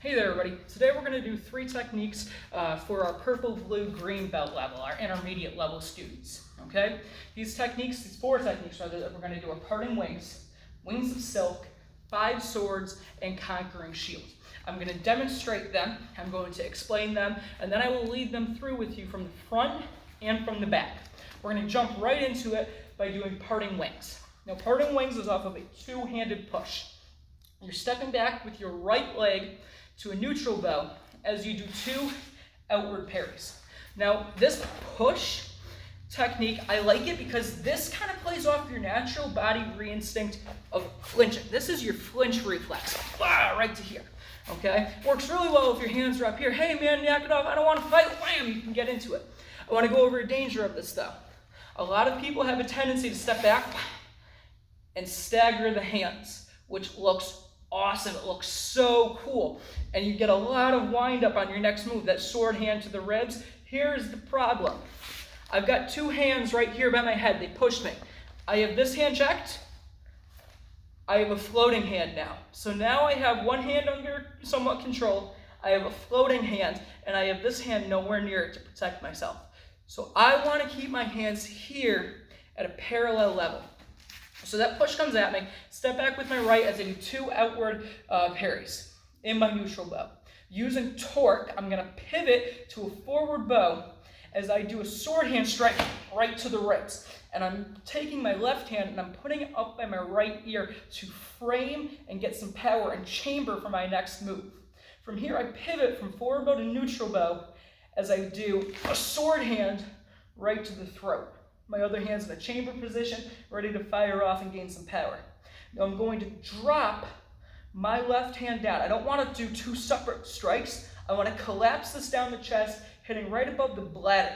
Hey there everybody, today we're going to do 3 techniques for our purple, blue, green belt level, our intermediate level students, okay? These 4 techniques rather, that we're going to do are parting wings, wings of silk, 5 swords, and conquering shield. I'm going to demonstrate them, I'm going to explain them, and then I will lead them through with you from the front and from the back. We're going to jump right into it by doing parting wings. Now parting wings is off of a 2-handed push. You're stepping back with your right leg to a neutral bow as you do 2 outward parries. Now this push technique, I like it because this kind of plays off your natural body instinct of flinching. This is your flinch reflex, right to here, okay? Works really well if your hands are up here. Hey man, knock it off, I don't want to fight, wham, you can get into it. I want to go over a danger of this though. A lot of people have a tendency to step back and stagger the hands, which looks awesome. It looks so cool. And you get a lot of wind up on your next move, that sword hand to the ribs. Here's the problem. I've got 2 hands right here by my head. They pushed me. I have this hand checked. I have a floating hand now. So now I have one hand under somewhat control. I have a floating hand, and I have this hand nowhere near it to protect myself. So I want to keep my hands here at a parallel level. So that push comes at me, step back with my right as I do 2 outward parries in my neutral bow. Using torque, I'm going to pivot to a forward bow as I do a sword hand strike right to the ribs. And I'm taking my left hand and I'm putting it up by my right ear to frame and get some power and chamber for my next move. From here, I pivot from forward bow to neutral bow as I do a sword hand right to the throat. My other hand's in a chamber position, ready to fire off and gain some power. Now I'm going to drop my left hand down. I don't want to do 2 separate strikes. I want to collapse this down the chest, hitting right above the bladder.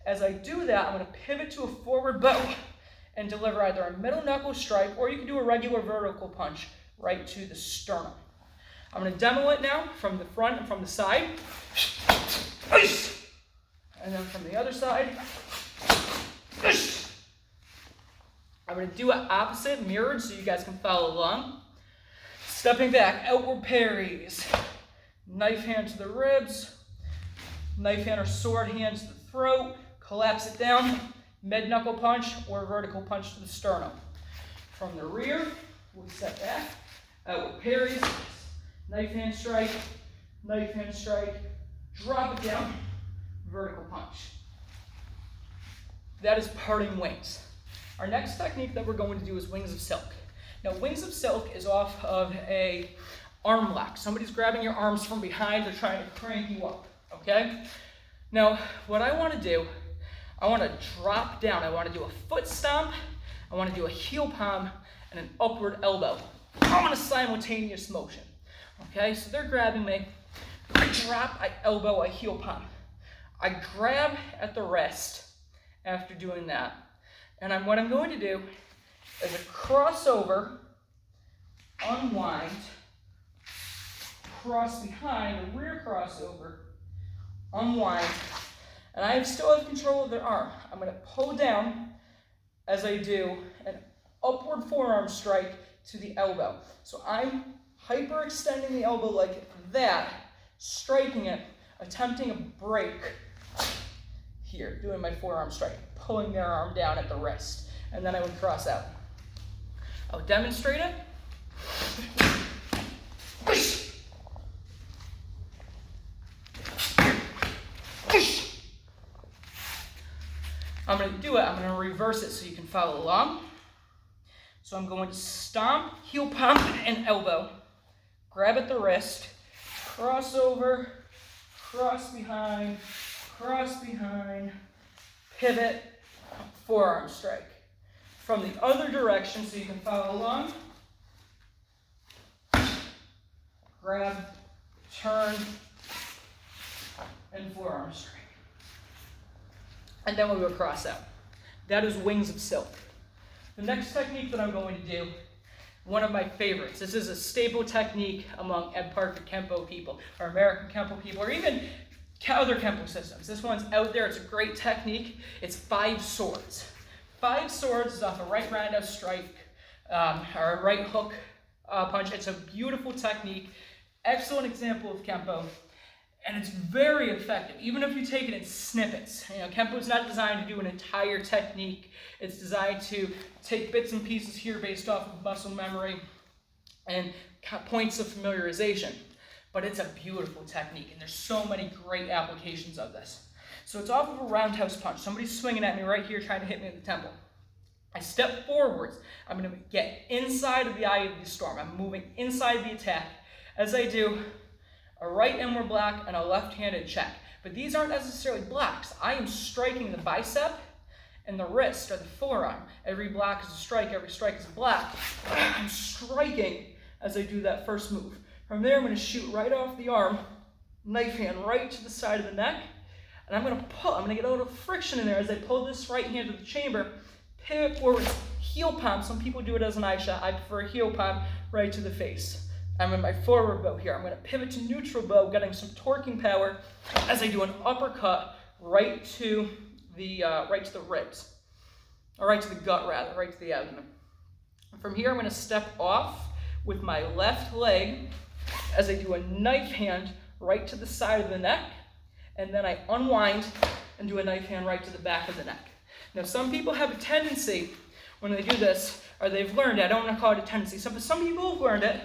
As I do that, I'm going to pivot to a forward bow and deliver either a middle knuckle strike, or you can do a regular vertical punch right to the sternum. I'm going to demo it now from the front and from the side. And then from the other side. I'm going to do it opposite, mirrored, so you guys can follow along. Stepping back, outward parries. Knife hand to the ribs. Knife hand or sword hand to the throat. Collapse it down. Mid-knuckle punch or vertical punch to the sternum. From the rear, we'll step back. Outward parries. Knife hand strike. Knife hand strike. Drop it down. Vertical punch. That is parting wings. Our next technique that we're going to do is wings of silk. Now, wings of silk is off of a arm lock. Somebody's grabbing your arms from behind, they're trying to crank you up, okay? Now, what I want to do, I want to drop down. I want to do a foot stomp, I want to do a heel palm, and an upward elbow. I want a simultaneous motion, okay? So they're grabbing me. I drop, I elbow, I heel palm. I grab at the wrist after doing that. And what I'm going to do is a crossover, unwind, cross behind, a rear crossover, unwind, and I still have control of their arm. I'm going to pull down as I do an upward forearm strike to the elbow. So I'm hyperextending the elbow like that, striking it, attempting a break here, doing my forearm strike, pulling their arm down at the wrist, and then I would cross out. I'll demonstrate it. I'm going to do it, I'm going to reverse it so you can follow along. So I'm going to stomp, heel pump, and elbow, grab at the wrist, cross over, cross behind, pivot, forearm strike. From the other direction, so you can follow along. Grab, turn, and forearm strike. And then we'll go cross out. That is wings of silk. The next technique that I'm going to do, one of my favorites. This is a staple technique among Ed Parker Kempo people, or American Kempo people, or even other Kempo systems. This one's out there. It's a great technique. It's 5 swords. 5 swords is off a right roundhouse strike or a right hook punch. It's a beautiful technique. Excellent example of Kempo, and it's very effective, even if you take it in snippets. Kempo is not designed to do an entire technique. It's designed to take bits and pieces here based off of muscle memory and points of familiarization. But it's a beautiful technique, and there's so many great applications of this. So it's off of a roundhouse punch. Somebody's swinging at me right here, trying to hit me in the temple. I step forwards. I'm going to get inside of the eye of the storm. I'm moving inside the attack. As I do, a right inward block and a left-handed check. But these aren't necessarily blocks. I am striking the bicep and the wrist or the forearm. Every block is a strike, every strike is a block. I'm striking as I do that first move. From there, I'm going to shoot right off the arm, knife hand right to the side of the neck, and I'm going to pull. I'm going to get a little friction in there as I pull this right hand to the chamber, pivot forward, heel palm. Some people do it as an eye shot. I prefer a heel palm right to the face. I'm in my forward bow here. I'm going to pivot to neutral bow, getting some torquing power as I do an uppercut right to the ribs, or right to the gut rather, right to the abdomen. From here, I'm going to step off with my left leg as I do a knife hand right to the side of the neck, and then I unwind and do a knife hand right to the back of the neck. Now, some people have a tendency when they do this, or they've learned it, I don't want to call it a tendency, some people have learned it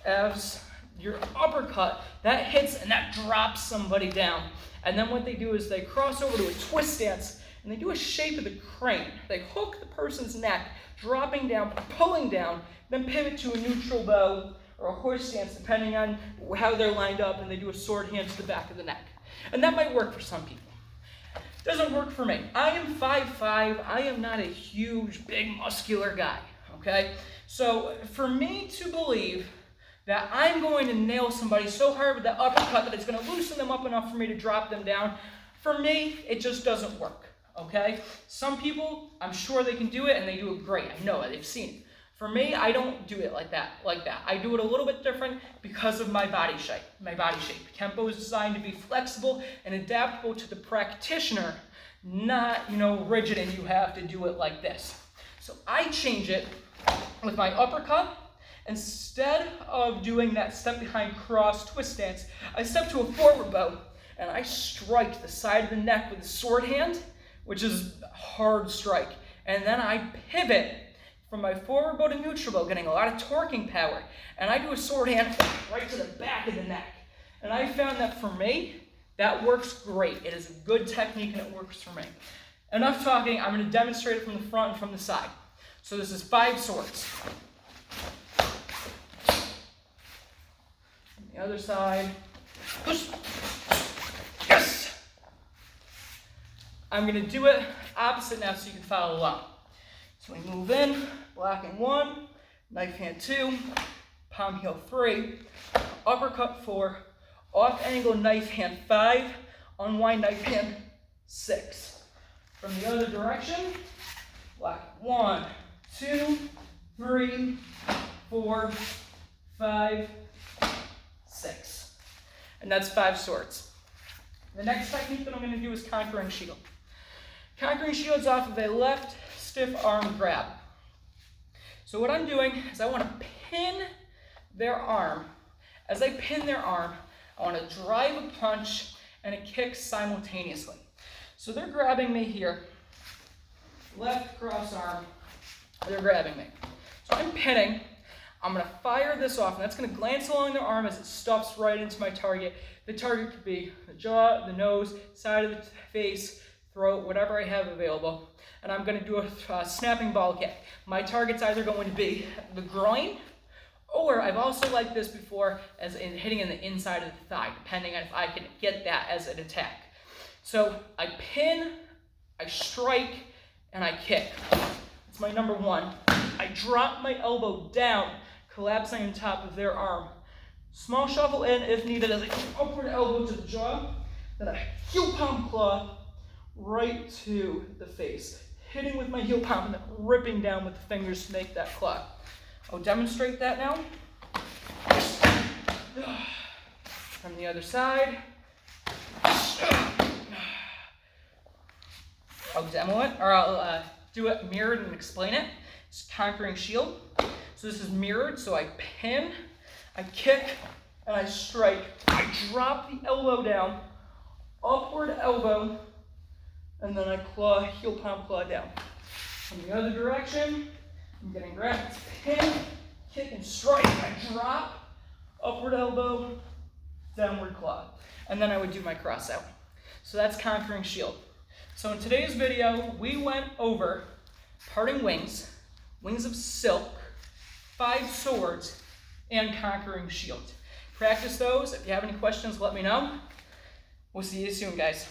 as your uppercut, that hits and that drops somebody down. And then what they do is they cross over to a twist stance, and they do a shape of the crane. They hook the person's neck, dropping down, pulling down, then pivot to a neutral bow or a horse stance, depending on how they're lined up, and they do a sword hand to the back of the neck. And that might work for some people. Doesn't work for me. I am 5'5". I am not a huge, big, muscular guy, okay? So for me to believe that I'm going to nail somebody so hard with that uppercut that it's going to loosen them up enough for me to drop them down, for me, it just doesn't work, okay? Some people, I'm sure they can do it, and they do it great. I know it. They've seen it. For me, I don't do it like that. I do it a little bit different because of my body shape. Kempo is designed to be flexible and adaptable to the practitioner, not, rigid and you have to do it like this. So I change it with my uppercut. Instead of doing that step behind cross twist stance, I step to a forward bow and I strike the side of the neck with a sword hand, which is a hard strike. And then I pivot from my forward bow to neutral bow, getting a lot of torquing power. And I do a sword hand right to the back of the neck. And I found that for me, that works great. It is a good technique and it works for me. Enough talking, I'm going to demonstrate it from the front and from the side. So this is 5 swords. From the other side, push. Yes! I'm going to do it opposite now so you can follow along. So we move in, blocking 1, knife hand 2, palm heel 3, uppercut 4, off angle knife hand 5, unwind knife hand 6. From the other direction, block 1, 2, 3, 4, 5, 6. And that's 5 swords. The next technique that I'm going to do is conquering shield. Conquering shield is off of a left stiff arm grab. So what I'm doing is I want to pin their arm. As I pin their arm, I want to drive a punch and a kick simultaneously. So they're grabbing me here, left cross arm, they're grabbing me. So I'm pinning, I'm going to fire this off, and that's going to glance along their arm as it stuffs right into my target. The target could be the jaw, the nose, side of the face, throat, whatever I have available. And I'm going to do a snapping ball kick. My target's either going to be the groin, or I've also liked this before as in hitting in the inside of the thigh, depending on if I can get that as an attack. So I pin, I strike, and I kick. It's my number 1. I drop my elbow down, collapsing on top of their arm. Small shuffle in if needed as I go upward elbow to the jaw, then a heel palm claw right to the face, hitting with my heel palm and then ripping down with the fingers to make that claw. I'll demonstrate that now. From the other side. I'll demo it, or I'll do it mirrored and explain it. It's conquering shield. So this is mirrored, so I pin, I kick, and I strike. I drop the elbow down, upward elbow, and then I claw, heel palm claw down. From the other direction, I'm getting grabbed, pin, kick and strike. I drop, upward elbow, downward claw. And then I would do my cross out. So that's conquering shield. So in today's video, we went over parting wings, wings of silk, 5 swords, and conquering shield. Practice those. If you have any questions, let me know. We'll see you soon, guys.